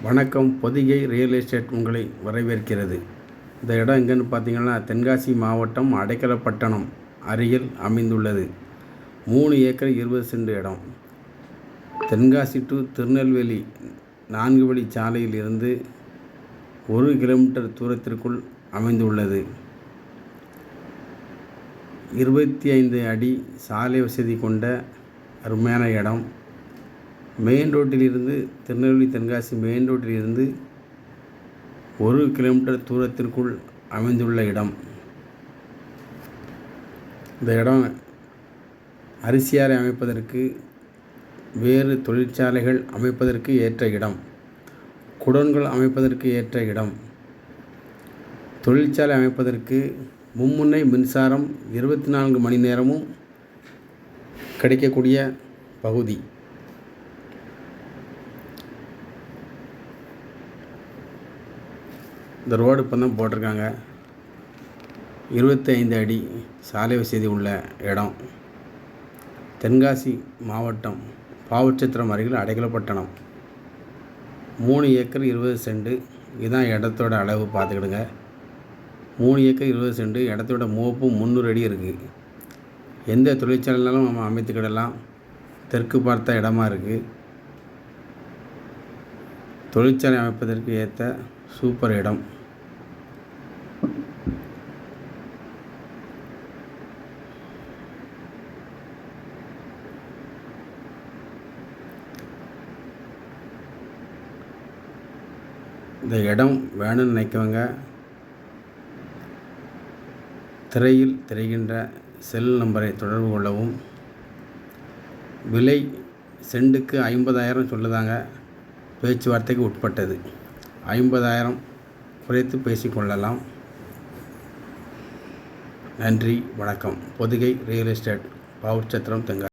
வணக்கம். Pothigai real estate உங்களை வரவேற்கிறது. இந்த இடம் எங்கேன்னு பார்த்தீங்கன்னா, தென்காசி மாவட்டம் அடைக்கலப்பட்டணம் அருகில் அமைந்துள்ளது. 3 ஏக்கர் 20 சென்ட் இடம். தென்காசி டு திருநெல்வேலி 4 வழி சாலையில் இருந்து 1 கிலோமீட்டர் தூரத்திற்குள் அமைந்துள்ளது. 25 அடி சாலை வசதி கொண்ட அருமையான இடம். மெயின் ரோட்டிலிருந்து திருநெல்வேலி தென்காசி மெயின் ரோட்டிலிருந்து 1 கிலோமீட்டர் தூரத்திற்குள் அமைந்துள்ள இடம். இந்த இடம் அரிசி ஆலை அமைப்பதற்கு, வேறு தொழிற்சாலைகள் அமைப்பதற்கு ஏற்ற இடம், குடோன்கள் அமைப்பதற்கு ஏற்ற இடம், தொழிற்சாலை அமைப்பதற்கு மும்முனை மின்சாரம் 24 மணி நேரமும் கிடைக்கக்கூடிய பகுதி. இந்த ரோடு இப்போ தான் போட்டிருக்காங்க. 25 அடி சாலை வசதி உள்ள இடம். தென்காசி மாவட்டம் பாவச்சத்திரம் அருகில் அடைக்கலப்பட்டணம். 3 acre 20 send. இதுதான் இடத்தோட அளவு பார்த்துக்கிடுங்க. 3 ஏக்கர் 20 சென்ட். இடத்தோட மோப்பு 300 அடி இருக்குது. எந்த தொழிற்சாலைனாலும் நம்ம அமைத்துக்கிடலாம். தெற்கு பார்த்த இடமா இருக்குது. தொழிற்சாலை அமைப்பதற்கு ஏற்ற சூப்பர் இடம். இந்த இடம் வேணும்னு நினைக்கவங்க திரையில் தெரிகின்ற செல் நம்பரை தொடர்பு கொள்ளவும். விலை சென்ட்டுக்கு 50,000 சொல்லுதாங்க. பேச்சுவார்த்தைக்கு உட்பட்டது. 50,000 குறைத்து பேசிக்கொள்ளலாம். நன்றி, வணக்கம். Pothigai real estate, Pavoorchatram, Tenkasi.